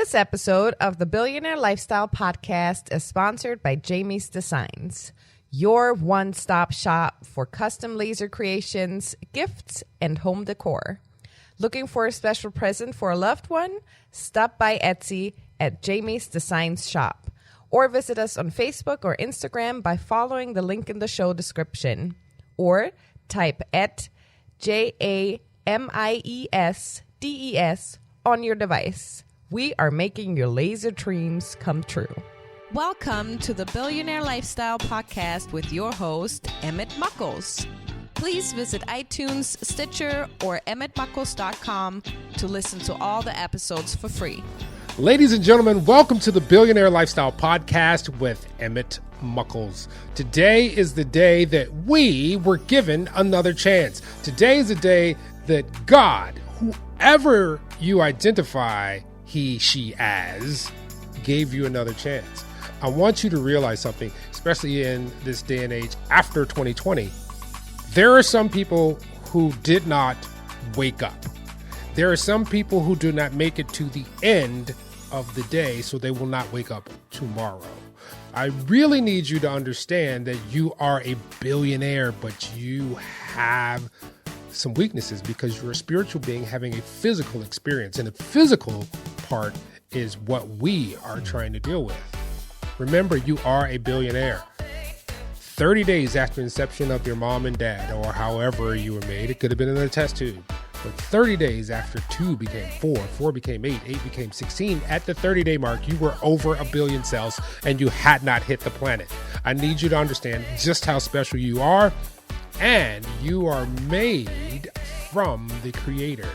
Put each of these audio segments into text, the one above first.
This episode of the Billionaire Lifestyle Podcast is sponsored by Jamie's Designs, your one-stop shop for custom laser creations, gifts, and home decor. Looking for a special present for a loved one? Stop by Etsy at Jamie's Designs Shop, or visit us on Facebook or Instagram by following the link in the show description, or type at JAMIESDES on your device. We are making your laser dreams come true. Welcome to the Billionaire Lifestyle Podcast with your host, Emmett Muckles. Please visit iTunes, Stitcher, or emmettmuckles.com to listen to all the episodes for free. Ladies and gentlemen, welcome to the Billionaire Lifestyle Podcast with Emmett Muckles. Today is the day that we were given another chance. Today is the day that God, whoever you identify he, she as, gave you another chance. I want you to realize something, especially in this day and age after 2020. There are some people who did not wake up. There are some people who do not make it to the end of the day, so they will not wake up tomorrow. I really need you to understand that you are a billionaire, but you have some weaknesses because you're a spiritual being having a physical experience, and the physical part is what we are trying to deal with. Remember, you are a billionaire. 30 days after inception of your mom and dad, or however you were made, it could have been in a test tube. But 30 days after 2 became 4, 4 became 8, 8 became 16, at the 30-day mark, you were over 1 billion cells and you had not hit the planet. I need you to understand just how special you are, and you are made from the Creator.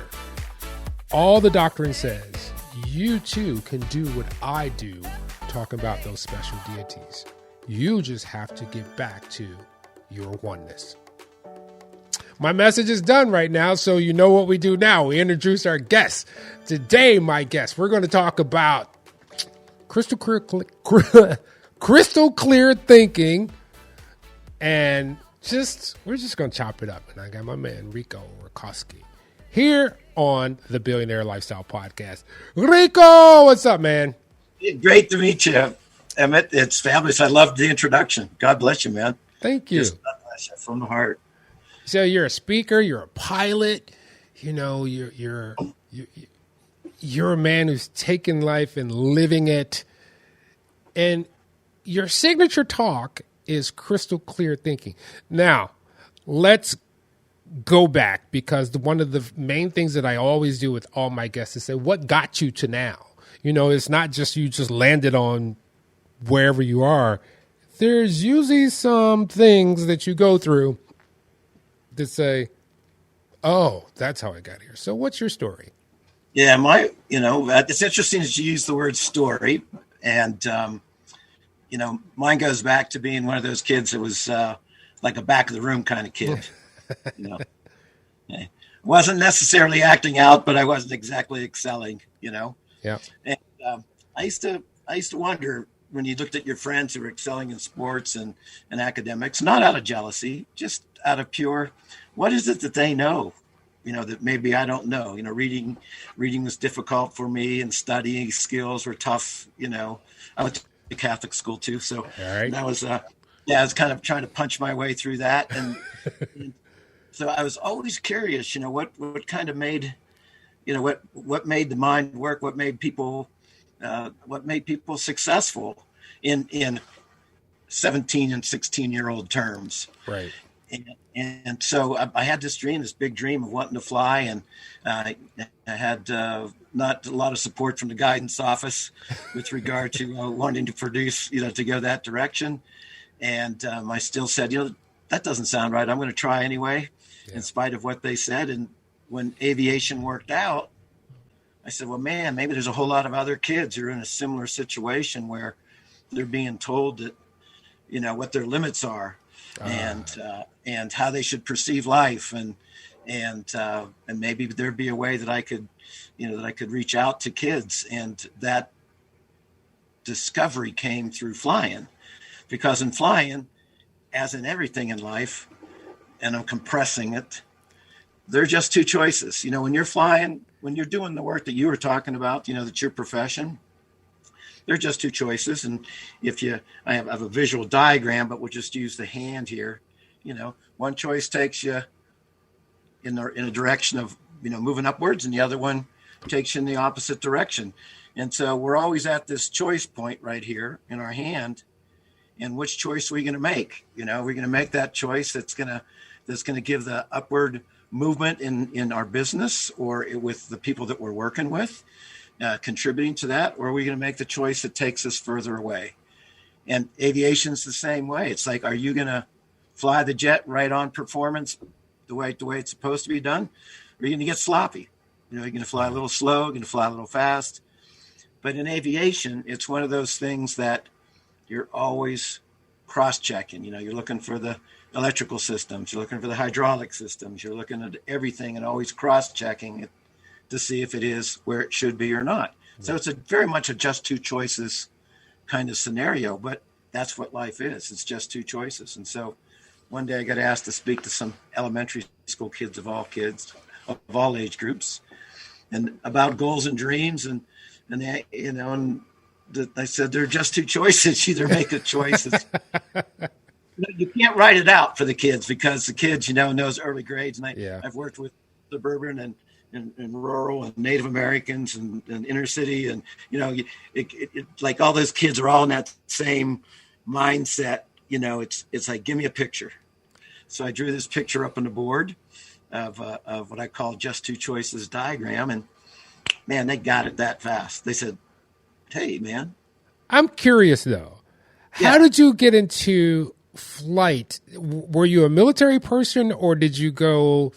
All the doctrine says, you too can do what I do, talking about those special deities. You just have to get back to your oneness. My message is done right now, so you know what we do now. We introduce our guests. Today, my guest, we're going to talk about crystal clear thinking, and we're just going to chop it up. And I got my man, Rico Racosky, here on the Billionaire Lifestyle Podcast. Rico, what's up, man? Great to meet you, Emmett. It's fabulous. I loved the introduction. God bless you, man. Thank you. Just God bless you from the heart. So you're a speaker, you're a pilot, you know, you're a man who's taken life and living it. And your signature talk is crystal clear thinking. Now, let's go back, because one of the main things that I always do with all my guests is say, what got you to now? You know, it's not just you just landed on wherever you are. There's usually some things that you go through that say, oh, that's how I got here. So what's your story? Yeah, it's interesting that you use the word story. And, mine goes back to being one of those kids that was like a back of the room kind of kid. I wasn't necessarily acting out, but I wasn't exactly excelling, Yeah. And I used to wonder when you looked at your friends who were excelling in sports and academics, not out of jealousy, just out of pure, what is it that they know, that maybe I don't know. Reading was difficult for me, and studying skills were tough. I went to Catholic school too, so that was I was kind of trying to punch my way through that, and so I was always curious, what kind of made, what made the mind work, what made people successful in 17 and 16-year-old terms. Right. And so I had this big dream of wanting to fly, and I had not a lot of support from the guidance office with regard to wanting to produce, to go that direction. And I still said, that doesn't sound right. I'm going to try anyway, in spite of what they said. And when aviation worked out, I said, well, man, maybe there's a whole lot of other kids who are in a similar situation where they're being told that, what their limits are, and how they should perceive life, and maybe there'd be a way that I could reach out to kids. And that discovery came through flying, because in flying, as in everything in life, and I'm compressing it, they're just two choices. When you're flying, when you're doing the work that you were talking about, that's your profession, they're just two choices. And I have a visual diagram, but we'll just use the hand here. One choice takes you in a direction of, moving upwards, and the other one takes you in the opposite direction. And so we're always at this choice point right here in our hand. And which choice are we going to make? We're going to make that choice that's going to give the upward movement in our business or with the people that we're working with, contributing to that, or are we going to make the choice that takes us further away? And aviation's the same way. It's like, are you going to fly the jet right on performance the way it's supposed to be done? Or are you going to get sloppy? You're going to fly a little slow, you're going to fly a little fast. But in aviation, it's one of those things that you're always cross-checking. You're looking for the electrical systems, you're looking for the hydraulic systems, you're looking at everything and always cross-checking it to see if it is where it should be or not. So it's very much a just two choices kind of scenario, but that's what life is. It's just two choices. And so one day I got asked to speak to some elementary school kids of all age groups, and about goals and dreams, and they, and I said, they're just two choices. You either make a choice. You can't write it out for the kids, because the kids, in those early grades, and I've worked with suburban and rural and Native Americans and inner city, and like all those kids are all in that same mindset. It's like, give me a picture. So I drew this picture up on the board of what I call just two choices diagram, and man, they got it that fast. They said, "Hey, man." I'm curious though. Yeah. How did you get into flight? Were you a military person, or did you go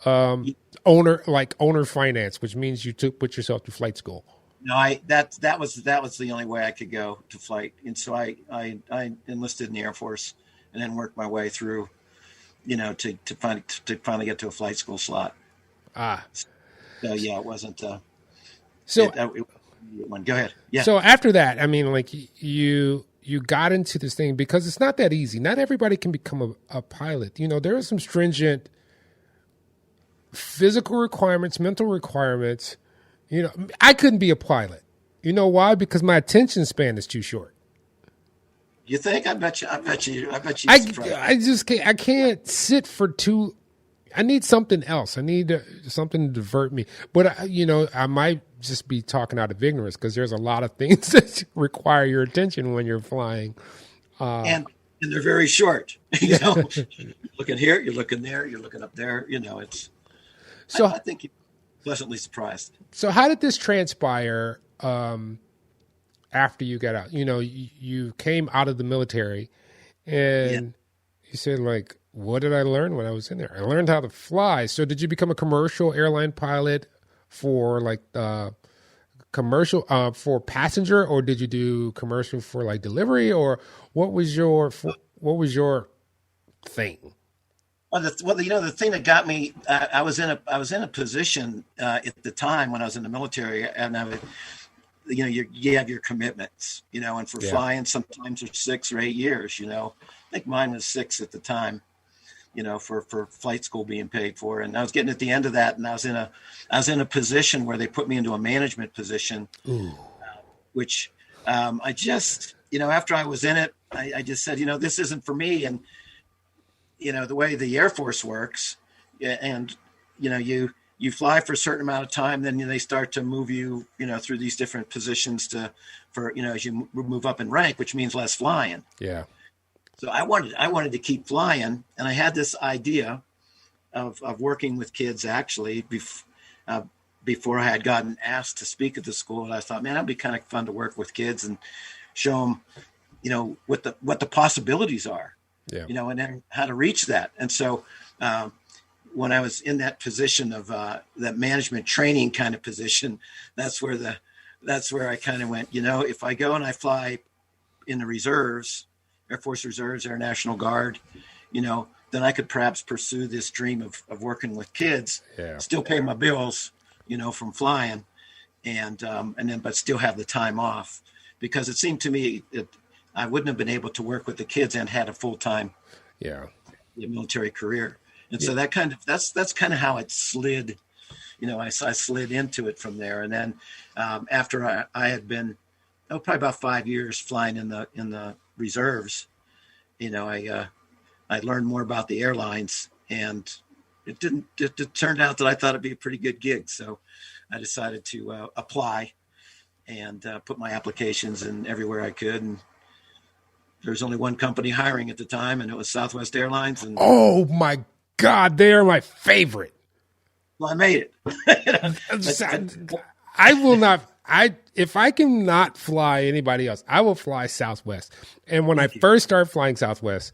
owner finance, which means you put yourself through flight school? No, that was the only way I could go to flight, and so I enlisted in the Air Force, and then worked my way through, to finally get to a flight school slot. So yeah, it wasn't. Go ahead. Yeah. So after that, I mean, like you got into this thing because it's not that easy. Not everybody can become a pilot. There are some stringent physical requirements, mental requirements. I couldn't be a pilot. You know why? Because my attention span is too short. You think? I bet you. I can't sit for too. I need something else. I need something to divert me. But I might just be talking out of ignorance, because there's a lot of things that require your attention when you're flying. And they're very short. You're looking here, you're looking there, you're looking up there. It's. So I think you're pleasantly surprised. So how did this transpire after you got out? You came out of the military, and you said, like, what did I learn when I was in there? I learned how to fly. So did you become a commercial airline pilot for commercial for passenger, or did you do commercial for like delivery, or what was your thing? Well, the thing that got me, I was in a position at the time when I was in the military, and you have your commitments, and for flying, sometimes it's 6 or 8 years, I think mine was 6 at the time, for flight school being paid for. And I was getting at the end of that, and I was in a position where they put me into a management position, which I just, after I was in it, I just said, this isn't for me. And, the way the Air Force works, and, you fly for a certain amount of time, then they start to move you, through these different positions as you move up in rank, which means less flying. Yeah. So I wanted to keep flying, and I had this idea of working with kids actually before I had gotten asked to speak at the school. And I thought, man, that'd be kind of fun to work with kids and show them, what the possibilities are, and then how to reach that. And so when I was in that position of that management training kind of position, that's where I kind of went, if I go and I fly in the reserves, Air Force Reserves, Air National Guard, then I could perhaps pursue this dream of working with kids, still pay my bills, from flying, but still have the time off, because it seemed to me that I wouldn't have been able to work with the kids and had a full-time military career. And so that's kind of how it slid. I slid into it from there. And then after I had been, probably about 5 years flying in the reserves, I learned more about the airlines, and it turned out that I thought it'd be a pretty good gig. So I decided to apply and put my applications in everywhere I could. And there was only one company hiring at the time, and it was Southwest Airlines. And oh my God, they are my favorite. Well, I made it. I will not. If I can not fly anybody else, I will fly Southwest. And when I first started flying Southwest,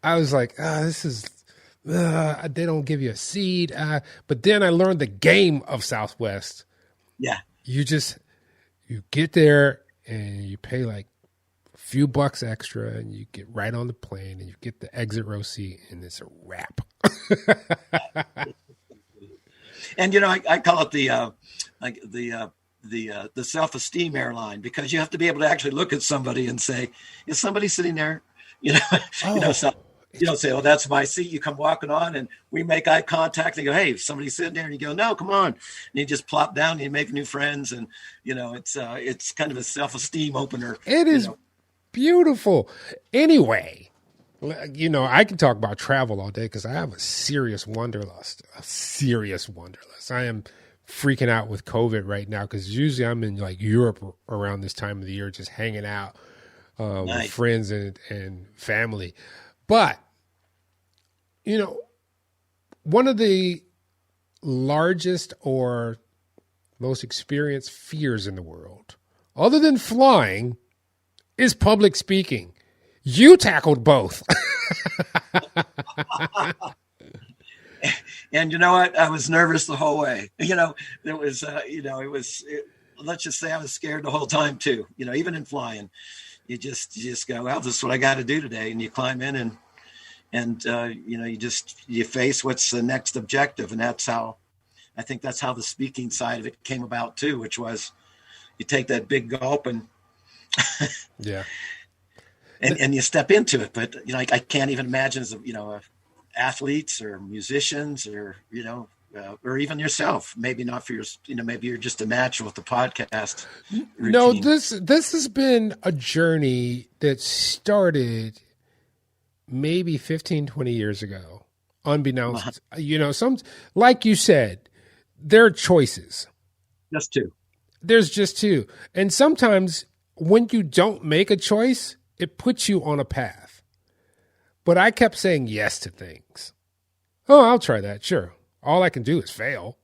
I was like, this is, they don't give you a seat. But then I learned the game of Southwest. Yeah. You get there and you pay like a few bucks extra and you get right on the plane and you get the exit row seat and it's a wrap. And, I call it the self-esteem airline, because you have to be able to actually look at somebody and say, is somebody sitting there? So you don't say, oh, that's my seat. You come walking on and we make eye contact and go, hey, somebody's sitting there, and you go, no, come on. And you just plop down and you make new friends. And, it's kind of a self-esteem opener. It is beautiful. Anyway, I can talk about travel all day because I have a serious wanderlust. I am freaking out with COVID right now because usually I'm in like Europe around this time of the year, just hanging out with friends and family. But, one of the largest or most experienced fears in the world, other than flying, is public speaking. You tackled both. And you know what? I was nervous the whole way. Let's just say I was scared the whole time too. Even in flying, you just go, well, this is what I got to do today. And you climb in and you face what's the next objective. And I think that's how the speaking side of it came about too, which was you take that big gulp and yeah. And you step into it. But, I can't even imagine as, athletes or musicians or, or even yourself, maybe not for your, maybe you're just a natural with the podcast routine. No, this has been a journey that started maybe 15, 20 years ago, unbeknownst, like you said, there are choices. Just two. There's just two. And sometimes when you don't make a choice, it puts you on a path. But I kept saying yes to things. Oh, I'll try that. Sure. All I can do is fail.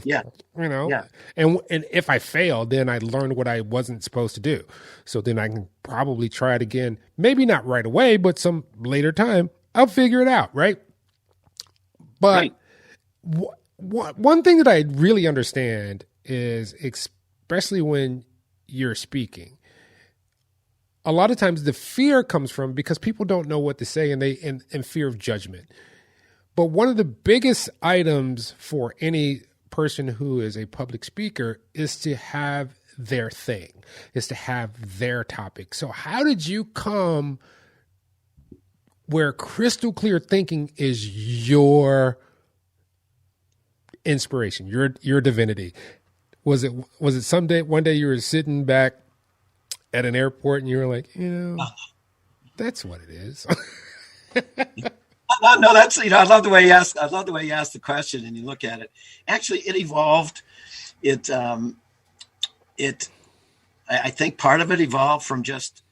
Yeah. Yeah. And if I fail, then I learned what I wasn't supposed to do. So then I can probably try it again. Maybe not right away, but some later time, I'll figure it out. Right. But one thing that I really understand is, especially when you're speaking, a lot of times the fear comes from because people don't know what to say and fear of judgment. But one of the biggest items for any person who is a public speaker is to have their thing, is to have their topic. So how did you come where crystal clear thinking is your inspiration, your divinity? Was it one day you were sitting back at an airport and you were like, that's what it is? No, that's, I love the way you ask. I love the way you ask the question and you look at it. Actually, it evolved. I think part of it evolved from just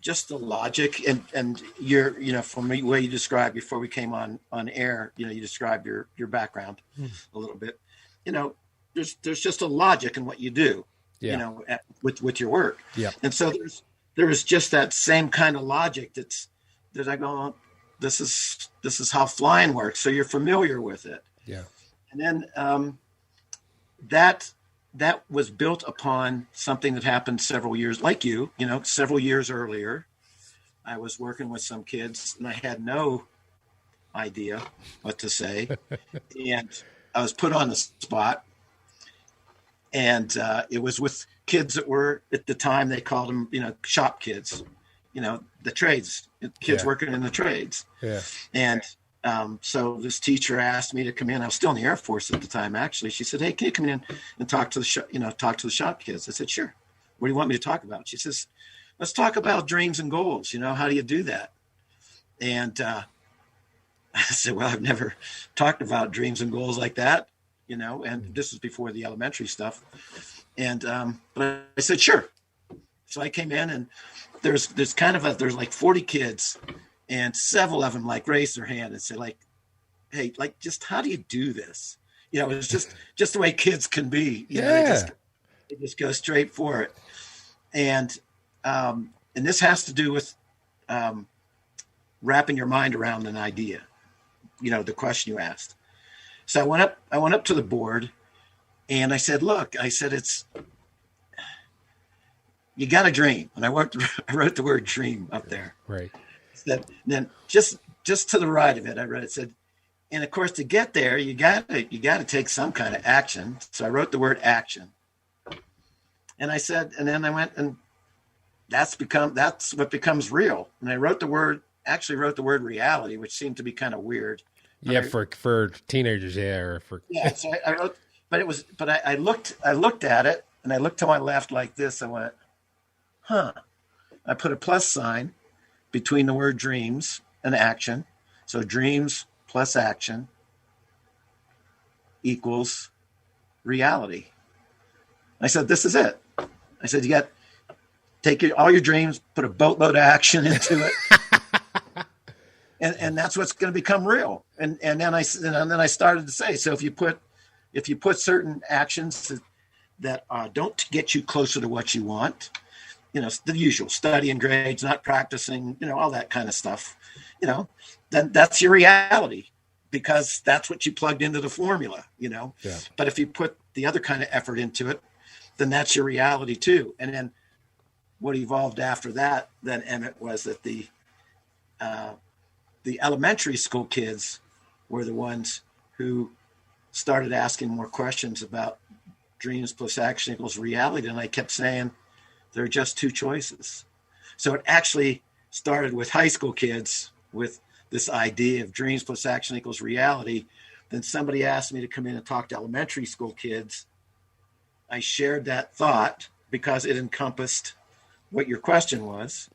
the logic and your, from the way you described before we came on air, you described your background a little bit. There's just a logic in what you do. Yeah. With your work. Yeah. And so there is just that same kind of logic that I go, this is how flying works. So you're familiar with it. Yeah. And then that was built upon something that happened several years earlier. I was working with some kids and I had no idea what to say. And I was put on the spot. And it was with kids that were, at the time, they called them, shop kids, the trades, kids working in the trades. Yeah. And So this teacher asked me to come in. I was still in the Air Force at the time, actually. She said, "Hey, can you come in and talk to the shop kids?" I said, "Sure. What do you want me to talk about?" She says, "Let's talk about dreams and goals. How do you do that?" And I said, "Well, I've never talked about dreams and goals like that, and this was before the elementary stuff." And but I said, "Sure." So I came in, and there's like 40 kids, and several of them like raised their hand and said, like, "Hey, like, just how do you do this?" It's just the way kids can be. They just go straight for it. And this has to do with wrapping your mind around an idea, the question you asked. So I went up to the board, and I said, "Look," I said, "you got a dream." And I wrote the word dream up there. Right. Then just to the right of it, I read it said, "And of course, to get there, you got to take some kind of action." So I wrote the word action. And I said, and then I went, and that's what becomes real. And I wrote the word reality, which seemed to be kind of weird. Yeah, for teenagers, yeah. So I wrote, but I looked at it, and I looked to my left like this. I went, huh. I put a plus sign between the word dreams and action. So dreams plus action equals reality. I said, this is it. I said, you got to take all your dreams, put a boatload of action into it. and that's what's going to become real. And then I started to say, so if you put certain actions that don't get you closer to what you want, the usual studying grades, not practicing, all that kind of stuff, then that's your reality, because that's what you plugged into the formula, Yeah. But if you put the other kind of effort into it, then that's your reality too. And then what evolved after that, then, Emmett, was that the elementary school kids were the ones who started asking more questions about dreams plus action equals reality. And I kept saying, there are just two choices. So it actually started with high school kids with this idea of dreams plus action equals reality. Then somebody asked me to come in and talk to elementary school kids. I shared that thought because it encompassed what your question was,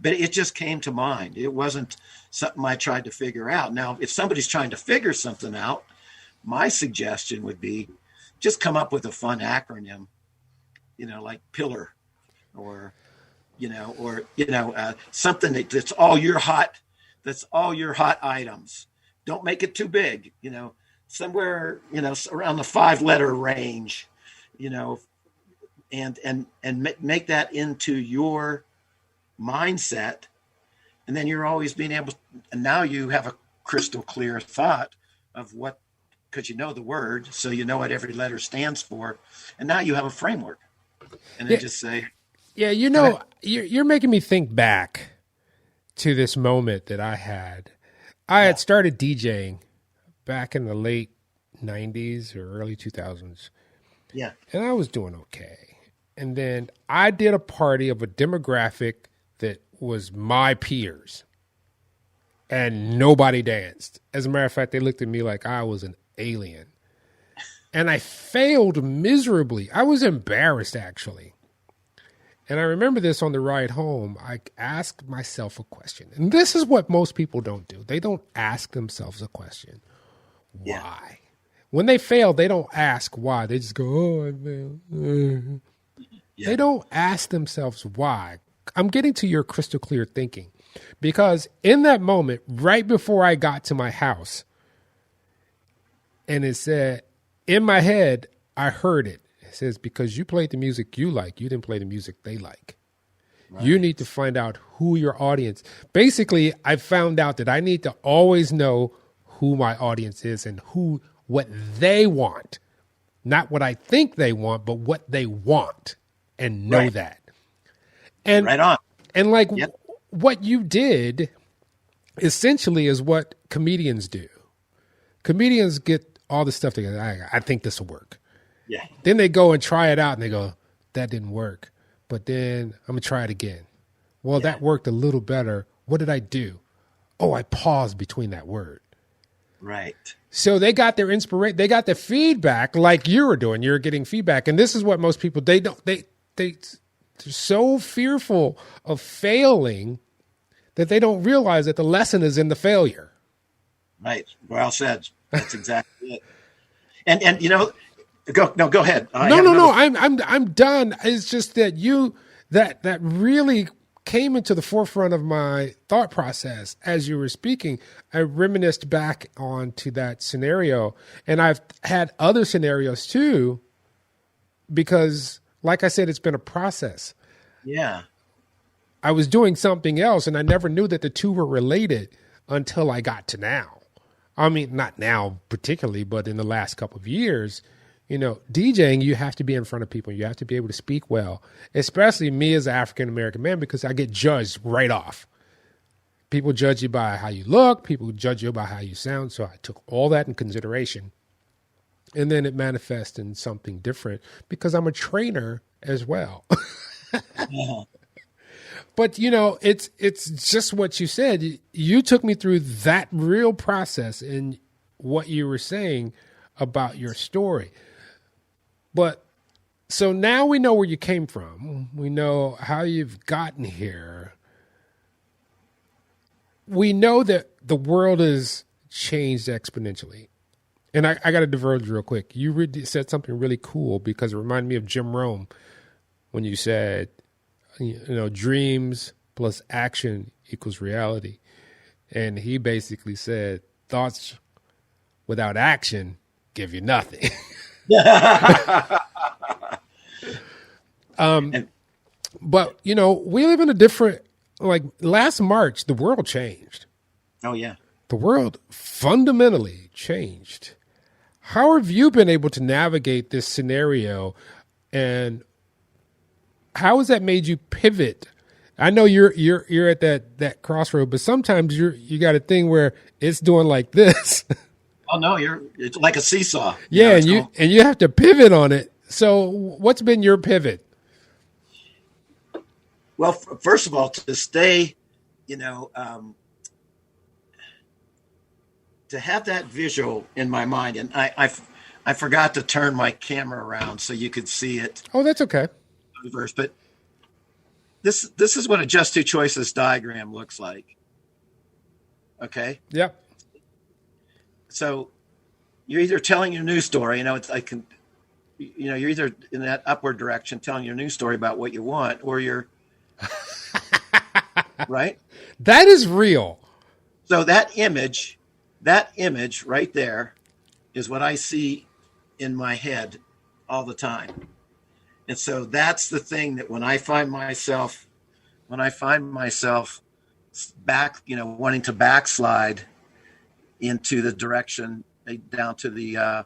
but it just came to mind. It wasn't something I tried to figure out. Now, if somebody's trying to figure something out, my suggestion would be just come up with a fun acronym, like PILLAR, or something that's all your hot items. Don't make it too big, somewhere, around the 5-letter range, and make that into your mindset. And then you're always being able, and now you have a crystal clear thought of what, because you know the word, so you know what every letter stands for. And now you have a framework. And then just say, yeah, you're making me think back to this moment that I had. I had started DJing back in the late 90s or early 2000s. Yeah. And I was doing okay. And then I did a party of a demographic that was my peers. And nobody danced. As a matter of fact, they looked at me like I was an alien. And I failed miserably. I was embarrassed, actually. And I remember this on the ride home. I asked myself a question. And this is what most people don't do. They don't ask themselves a question. Why? Yeah. When they fail, they don't ask why. They just go, oh, I failed. Yeah. They don't ask themselves why. I'm getting to your crystal clear thinking. Because in that moment, right before I got to my house, and it said, in my head, I heard it. It says, because you played the music you like, you didn't play the music they like. Right. You need to find out who your audience. Basically, I found out that I need to always know who my audience is and what they want. Not what I think they want, but what they want, and know that. And right on. And what you did essentially is what comedians do. Comedians get all the stuff together. I think this will work. Yeah. Then they go and try it out and they go, that didn't work. But then I'm going to try it again. Well, that worked a little better. What did I do? Oh, I paused between that word. Right. So they got their inspiration, they got the feedback like you were doing. You're getting feedback. And this is what most people, they're so fearful of failing that they don't realize that the lesson is in the failure. Right. Well said. That's exactly it. And go ahead. No. I'm done. It's just that that really came into the forefront of my thought process as you were speaking. I reminisced back onto that scenario, and I've had other scenarios too, because like I said, it's been a process. Yeah. I was doing something else and I never knew that the two were related until I got to now. I mean, not now particularly, but in the last couple of years. DJing, you have to be in front of people. You have to be able to speak well, especially me as an African-American man, because I get judged right off. People judge you by how you look. People judge you by how you sound. So I took all that in consideration. And then it manifests in something different because I'm a trainer as well. Yeah. But, it's just what you said. You took me through that real process in what you were saying about your story. But so now we know where you came from. We know how you've gotten here. We know that the world has changed exponentially. And I got to diverge real quick. You said something really cool because it reminded me of Jim Rome when you said, dreams plus action equals reality. And he basically said, thoughts without action give you nothing. But we live in a different, like last March, the world changed. Oh yeah. The world fundamentally changed. How have you been able to navigate this scenario, and how has that made you pivot? I know you're at that crossroad, but sometimes you got a thing where it's doing like this. Oh no, it's like a seesaw. Yeah, and you have to pivot on it. So what's been your pivot? Well, first of all, to stay, to have that visual in my mind, and I forgot to turn my camera around so you could see it. Oh, that's okay. Reverse, but this is what a just two choices diagram looks like. Okay. Yep. So you're either telling your news story, you're either in that upward direction telling your news story about what you want, or you're right. That is real. So that image right there is what I see in my head all the time. And so that's the thing that when I find myself back, wanting to backslide into the direction down to the,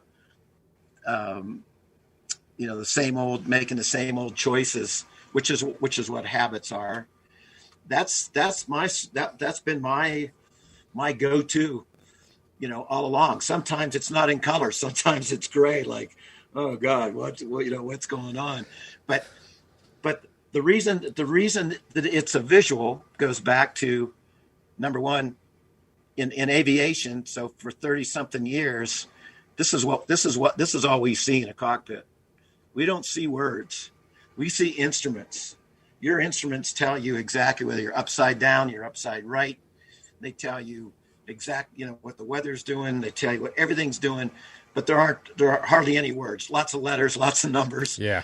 the same old, making the same old choices, which is what habits are. That's been my go-to, all along. Sometimes it's not in color. Sometimes it's gray. Like, oh God, what's going on? But the reason that it's a visual goes back to, number one, in aviation. So for 30 something years, this is all we see in a cockpit. We don't see words. We see instruments. Your instruments tell you exactly whether you're upside down, you're upside right. They tell you what the weather's doing. They tell you what everything's doing, but there are hardly any words. Lots of letters, lots of numbers. Yeah.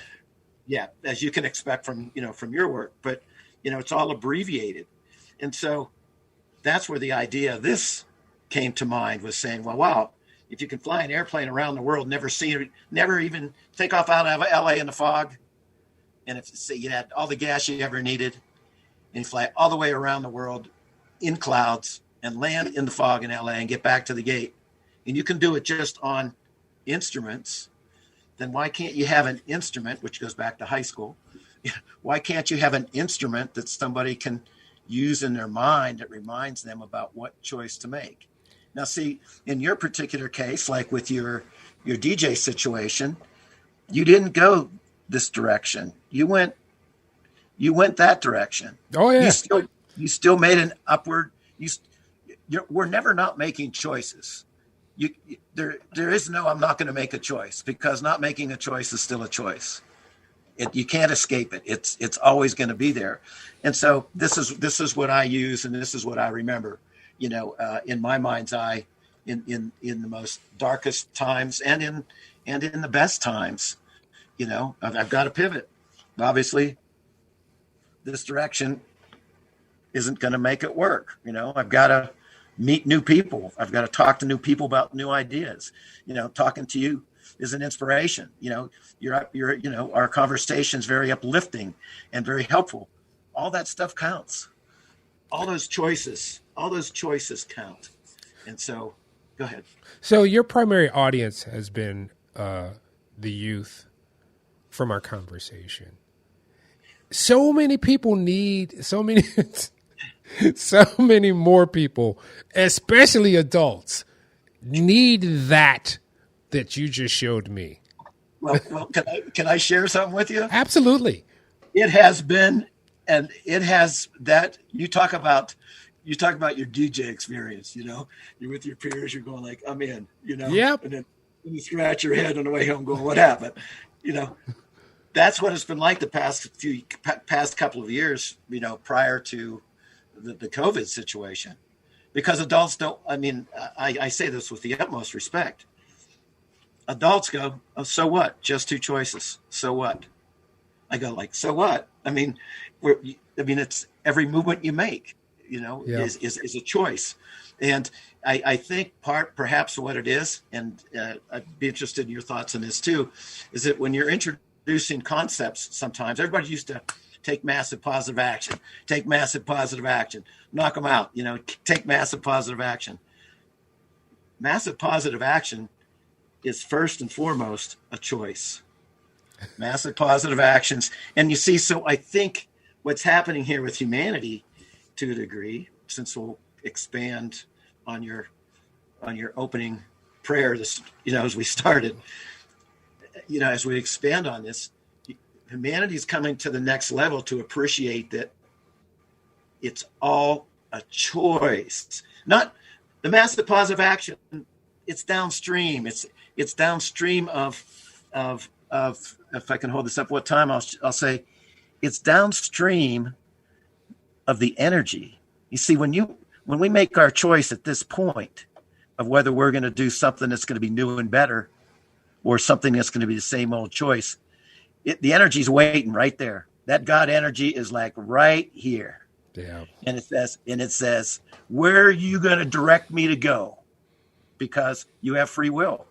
Yeah, as you can expect from your work, but it's all abbreviated. And so that's where the idea of this came to mind, was saying, well, wow, if you can fly an airplane around the world, never even take off out of LA in the fog, and if you had all the gas you ever needed, and you fly all the way around the world in clouds and land in the fog in LA and get back to the gate, and you can do it just on instruments, then why can't you have an instrument, which goes back to high school? Why can't you have an instrument that somebody can use in their mind that reminds them about what choice to make? Now, see, in your particular case, like with your DJ situation, you didn't go this direction. You went that direction. Oh yeah. You still made an upward. We're never not making choices. there is no, I'm not going to make a choice, because not making a choice is still a choice. You can't escape it. It's always going to be there. And so this is what I use, and this is what I remember, in my mind's eye, in the most darkest times and in the best times. I've got to pivot. Obviously, this direction isn't going to make it work. I've got to meet new people. I've got to talk to new people about new ideas. Talking to you is an inspiration. Our conversation is very uplifting and very helpful. All that stuff counts. All those choices count. And so, go ahead. So your primary audience has been the youth from our conversation. So many people need so many more people, especially adults, need that you just showed me. Well, can I share something with you? Absolutely. It has been, and it has that. You talk about your DJ experience. You're with your peers. You're going like, I'm in. Yep. And then you scratch your head on the way home, going, what happened? That's what it's been like the past couple of years. Prior to the COVID situation, because adults don't. I mean, I say this with the utmost respect. Adults go, oh, so what? Just two choices. So what? I go like, so what? I mean, it's every movement you make, is a choice. And I think perhaps what it is, and I'd be interested in your thoughts on this too, is that when you're introducing concepts, sometimes everybody used to take massive positive action, knock them out, take massive positive action. Massive positive action is first and foremost a choice. Massive positive actions. And you see, so I think what's happening here with humanity to a degree, since we'll expand on your opening prayer, as we started, as we expand on this, humanity is coming to the next level to appreciate that it's all a choice. Not the massive positive action. It's downstream. It's downstream of if I can hold this up what time, I'll say it's downstream of the energy. You see, when we make our choice at this point of whether we're going to do something that's going to be new and better or something that's going to be the same old choice, the energy's waiting right there. That God energy is like right here. Yeah. And it says, where are you going to direct me to go? Because you have free will.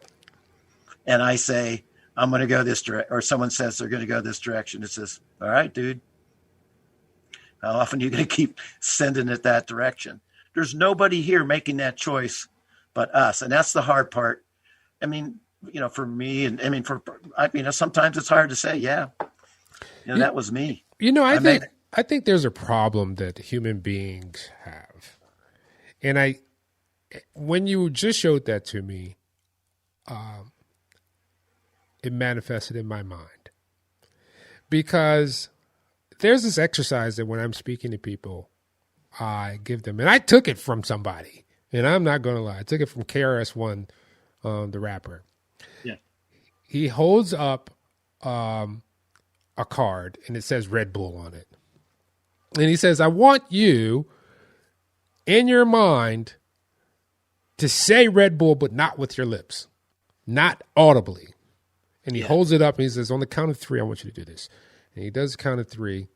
And I say, I'm going to go this direction, or someone says they're going to go this direction. It says, all right, dude. How often are you going to keep sending it that direction? There's nobody here making that choice but us. And that's the hard part. I mean, for me, and I mean, sometimes it's hard to say, yeah, that was me. I think there's a problem that human beings have. And when you just showed that to me, it manifested in my mind, because there's this exercise that when I'm speaking to people, I give them, and I took it from somebody, and I'm not going to lie. I took it from KRS-One, the rapper. Yeah. He holds up a card, and it says Red Bull on it. And he says, I want you in your mind to say Red Bull, but not with your lips, not audibly. And he holds it up and he says, on the count of three, I want you to do this. And he does the count of three.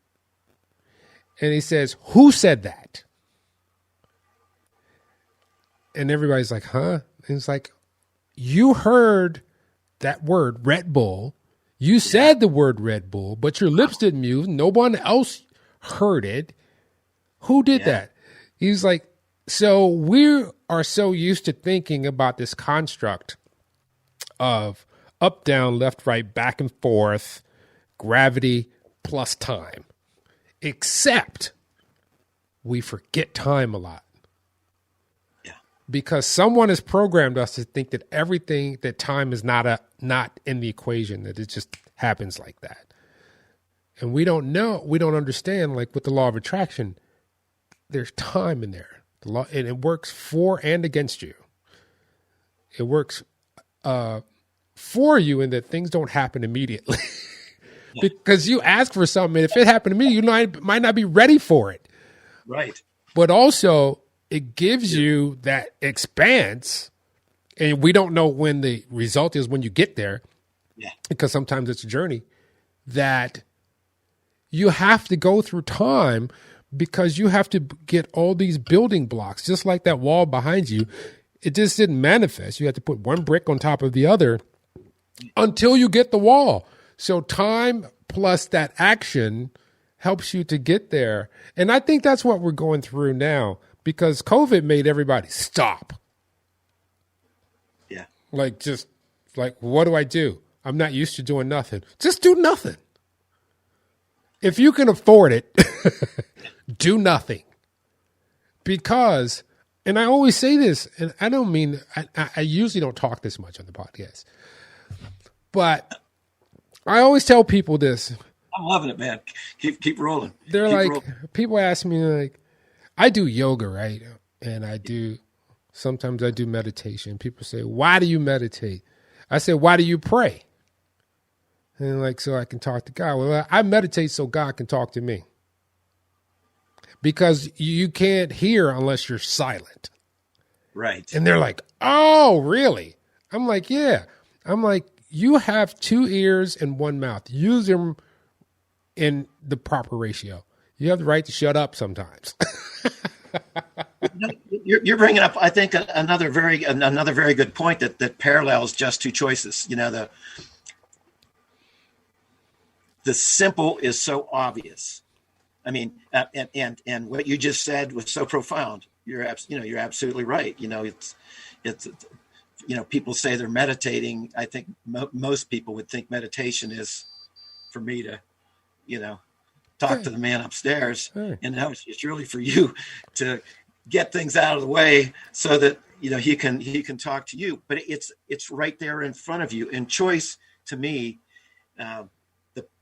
And he says, who said that? And everybody's like, huh? And it's like, you heard that word, Red Bull. You said the word Red Bull, but your lips didn't move. No one else heard it. Who did that? He's like, so we are so used to thinking about this construct of up, down, left, right, back and forth, gravity plus time, except we forget time a lot. Yeah. Because someone has programmed us to think that everything, that time is not in the equation, that it just happens like that. And we don't understand, like with the law of attraction, there's time in there. The law, and it works for and against you. it works for you in that things don't happen immediately. Because you ask for something, and if it happened to me, you might not be ready for it. Right. But also, it gives you that expanse, and we don't know when the result is when you get there, because sometimes it's a journey, that you have to go through time because you have to get all these building blocks, just like that wall behind you. It just didn't manifest. You had to put one brick on top of the other until you get the wall. So time plus that action helps you to get there. And I think that's what we're going through now, because COVID made everybody stop. Yeah. Like, what do I do? I'm not used to doing nothing. Just do nothing. If you can afford it, do nothing. Because, and I always say this, and I don't mean, I usually don't talk this much on the podcast, but I always tell people this. I'm loving it, man. Keep rolling. They're keep like, rolling. People ask me, like, I do yoga, right? And sometimes I do meditation. People say, why do you meditate? I say, why do you pray? And like, so I can talk to God. Well, I meditate so God can talk to me. Because you can't hear unless you're silent. Right. And they're like, oh, really? I'm like, yeah. I'm like, you have 2 ears and 1 mouth. Use them in the proper ratio. You have the right to shut up sometimes. You're bringing up, I think, another very good point that parallels just 2 choices. You know, the simple is so obvious. I mean, and what you just said was so profound. You're absolutely right. You know, it's people say they're meditating. I think most people would think meditation is for me to, talk to the man upstairs. And no, it's really for you to get things out of the way so that, he can talk to you. But it's right there in front of you. And choice, to me,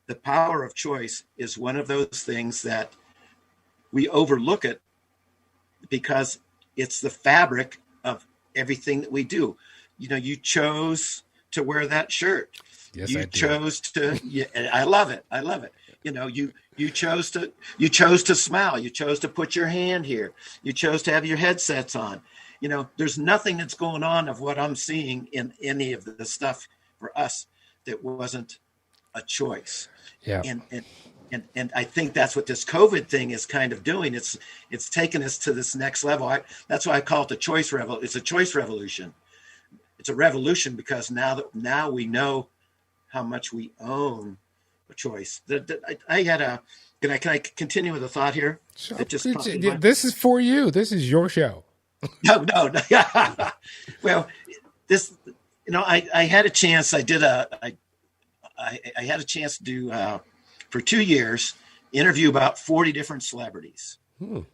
the power of choice is one of those things that we overlook it because it's the fabric of everything that we do. You chose to wear that shirt. Yes, you chose to. Yeah, I love it. I love it. You chose to smile. You chose to put your hand here. You chose to have your headsets on. There's nothing that's going on of what I'm seeing in any of the stuff for us that wasn't a choice. Yeah. And I think that's what this COVID thing is kind of doing. It's taken us to this next level. That's why I call it the choice revolution. It's a choice revolution. It's a revolution because now we know how much we own a choice. I had a. Can I continue with a thought here? Sure. This is for you. This is your show. No. Well, this. I had a chance. I had a chance to do for 2 years interview about 40 different celebrities, from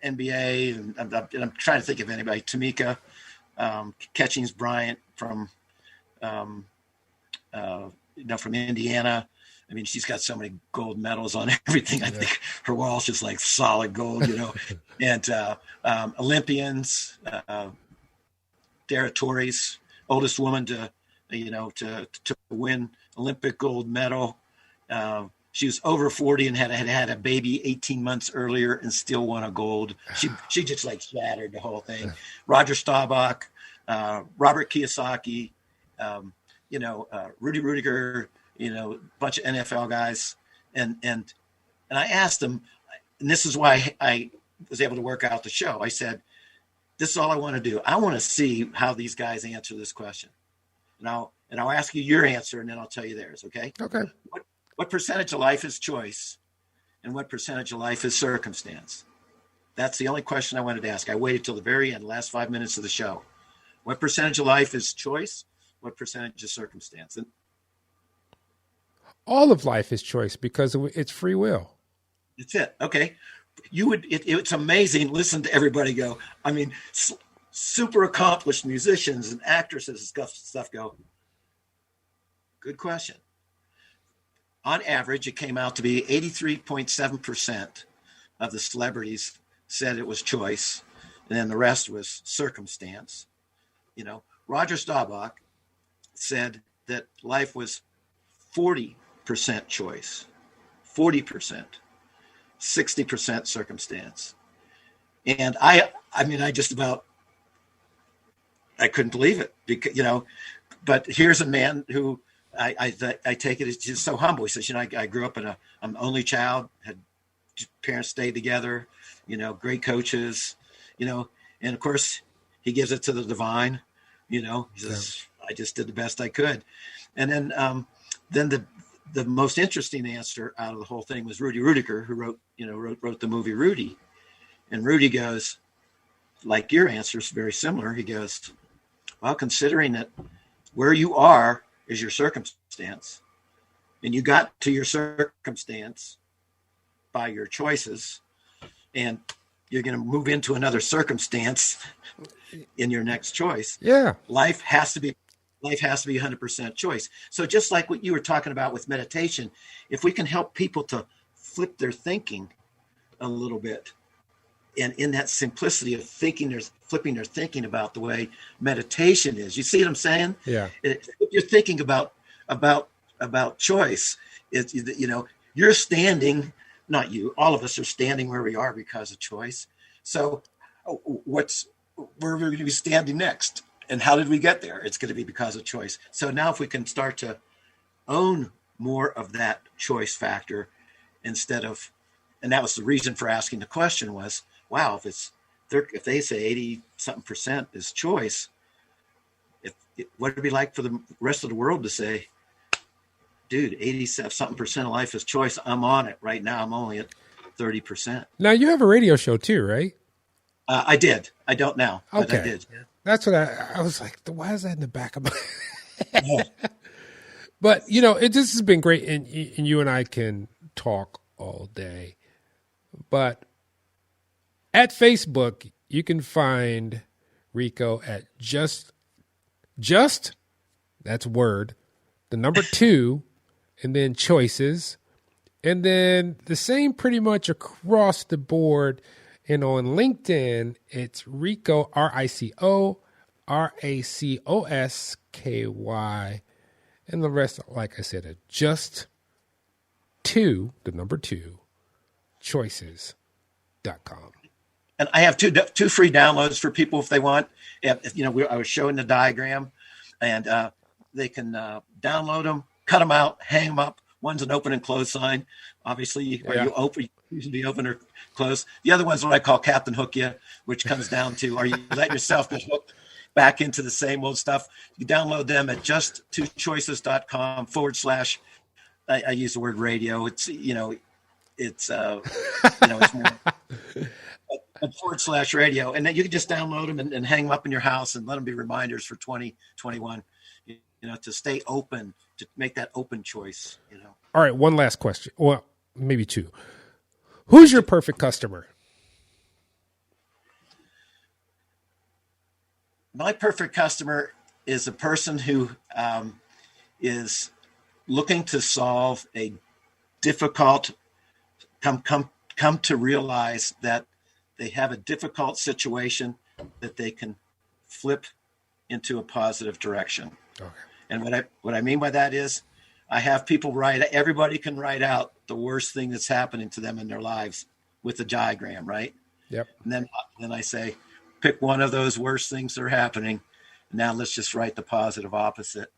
NBA, and I'm trying to think of anybody. Tamika Catchings Bryant from from Indiana. I mean, she's got so many gold medals on everything. I think her wall's just like solid gold, and Olympians, Dara Torres, oldest woman to win Olympic gold medal. She was over 40 and had a baby 18 months earlier and still won a gold. She just like shattered the whole thing. Roger Staubach, Robert Kiyosaki, Rudy Rudiger, a bunch of NFL guys. And I asked them, and this is why I was able to work out the show. I said, this is all I want to do. I want to see how these guys answer this question. And I'll ask you your answer, and then I'll tell you theirs. Okay. Okay. What percentage of life is choice, and what percentage of life is circumstance? That's the only question I wanted to ask. I waited till the very end, last 5 minutes of the show. What percentage of life is choice? What percentage is circumstance? And all of life is choice because it's free will. That's it. Okay. It's amazing. Listen to everybody go. I mean, super accomplished musicians and actresses and stuff go, good question. On average, it came out to be 83.7% of the celebrities said it was choice, and then the rest was circumstance. Roger Staubach said that life was 40% choice, 40%, 60% circumstance. And I couldn't believe it because, but here's a man who I take it as just so humble. He says, I grew up I'm an only child, had parents stayed together, great coaches, and of course he gives it to the divine, he says, I just did the best I could. And then the most interesting answer out of the whole thing was Rudy Rudiger, who wrote the movie Rudy. And Rudy goes, like your answer is very similar. He goes, well, considering that where you are is your circumstance, and you got to your circumstance by your choices, and you're going to move into another circumstance in your next choice. Yeah. Life has to be 100% choice. So just like what you were talking about with meditation, if we can help people to flip their thinking a little bit, and in that simplicity of thinking, there's flipping their thinking about the way meditation is. You see what I'm saying? Yeah. If you're thinking about choice, you're standing, not you, all of us are standing where we are because of choice. So where are we going to be standing next? And how did we get there? It's going to be because of choice. So now if we can start to own more of that choice factor instead of, and that was the reason for asking the question was, wow, if they say 80-something% is choice, what would it be like for the rest of the world to say, dude, 80-something% of life is choice. I'm on it right now. I'm only at 30%. Now you have a radio show too, right? I did. I don't now, but I did. That's what I was like, why is that in the back of my head? Yeah. But, this has been great, and you and I can talk all day. But at Facebook, you can find Rico at just that's word, the number 2, and then choices. And then the same pretty much across the board. And on LinkedIn, it's Rico, Rico Racosky. And the rest, like I said, are just 2, the number 2, choices.com. And I have two free downloads for people if they want. I was showing the diagram, and they can download them, cut them out, hang them up. One's an open and close sign. Obviously, you open, you can be open or close. The other one's what I call Captain Hook You, which comes down to, are you letting yourself get hooked back into the same old stuff? You download them at just2choices.com / I use the word radio. It's more / radio. And then you can just download them and hang them up in your house and let them be reminders for 2021, to stay open, to make that open choice, All right. One last question. Well, maybe 2. Who's your perfect customer? My perfect customer is a person who is looking to solve a difficult, come to realize that they have a difficult situation that they can flip into a positive direction. Okay. And what I mean by that is, I have people everybody can write out the worst thing that's happening to them in their lives with a diagram, right? Yep. And then I say, pick one of those worst things that are happening. Now let's just write the positive opposite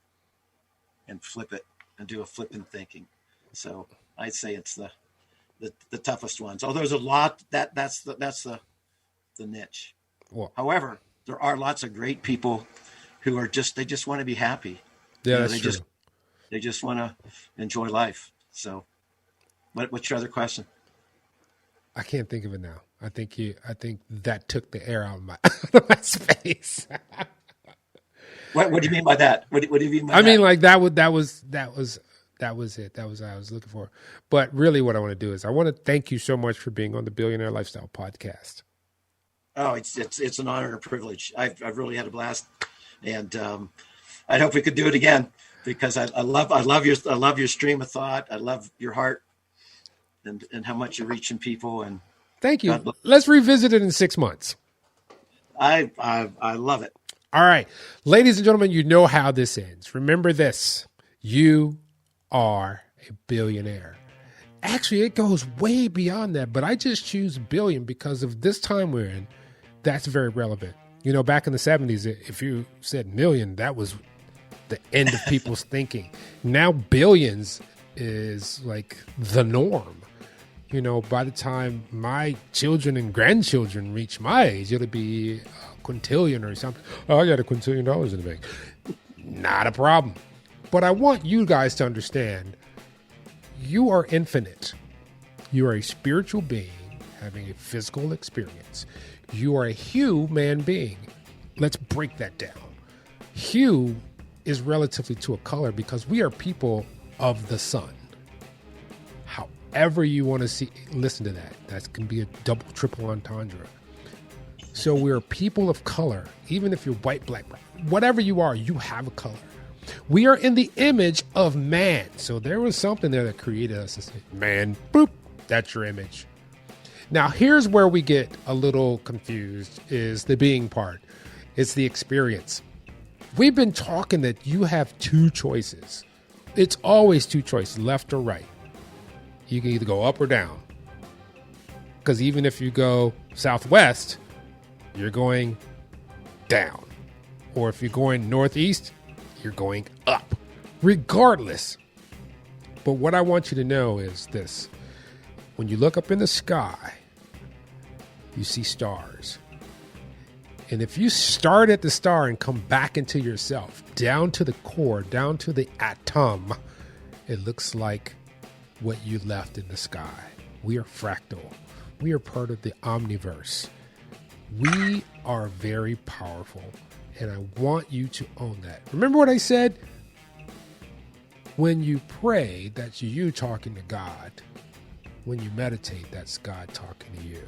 and flip it and do a flipping thinking. So I'd say it's the toughest ones. Oh, there's a lot that's the niche. Well, however, there are lots of great people who are they just want to be happy. Yeah, that's true. They just want to enjoy life. So what's your other question? I can't think of it now. I think that took the air out of my space. What do you mean by that? What do you mean by that? I mean, like that was it. That was what I was looking for. But really what I want to do is I want to thank you so much for being on the Billionaire Lifestyle Podcast. Oh, it's an honor and a privilege. I've really had a blast, and I hope we could do it again, because I love your stream of thought. I love your heart and how much you're reaching people. And thank you. Let's revisit it in 6 months. I love it. All right. Ladies and gentlemen, you know how this ends. Remember this. You are a billionaire. Actually, it goes way beyond that, but I just choose billion because of this time we're in. That's very relevant. You know, back in the 70s, if you said million, that was the end of people's thinking. Now billions is like the norm. You know, by the time my children and grandchildren reach my age, it'll be a quintillion or something. Oh, I got $1 quintillion in the bank. Not a problem. But I want you guys to understand, you are infinite. You are a spiritual being having a physical experience. You are a human being. Let's break that down. Hue is relatively to a color because we are people of the sun. However you want to listen to that. That can be a double, triple entendre. So we're people of color. Even if you're white, black, brown, whatever you are, you have a color. We are in the image of man. So there was something there that created us to say, man, boop, that's your image. Now, here's where we get a little confused is the being part. It's the experience. We've been talking that you have two choices. It's always two choices, left or right. You can either go up or down. Because even if you go southwest, you're going down. Or if you're going northeast, you're going up. Regardless. But what I want you to know is this. When you look up in the sky, you see stars. And if you start at the star and come back into yourself, down to the core, down to the atom, it looks like what you left in the sky. We are fractal. We are part of the omniverse. We are very powerful. And I want you to own that. Remember what I said? When you pray, that's you talking to God. When you meditate, that's God talking to you.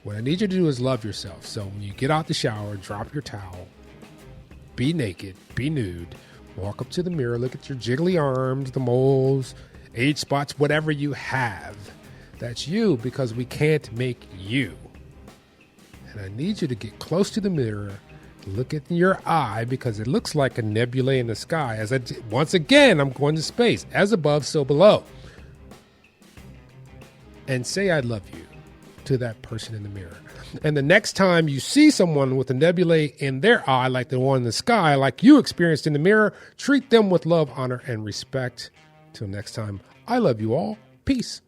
What I need you to do is love yourself. So when you get out the shower, drop your towel, be naked, be nude, walk up to the mirror, look at your jiggly arms, the moles, age spots, whatever you have. That's you because we can't make you. And I need you to get close to the mirror, look at your eye because it looks like a nebula in the sky. Once again, I'm going to space. As above, so below. And say I love you to that person in the mirror. And the next time you see someone with a nebula in their eye, like the one in the sky, like you experienced in the mirror, treat them with love, honor, and respect. Till next time, I love you all. Peace.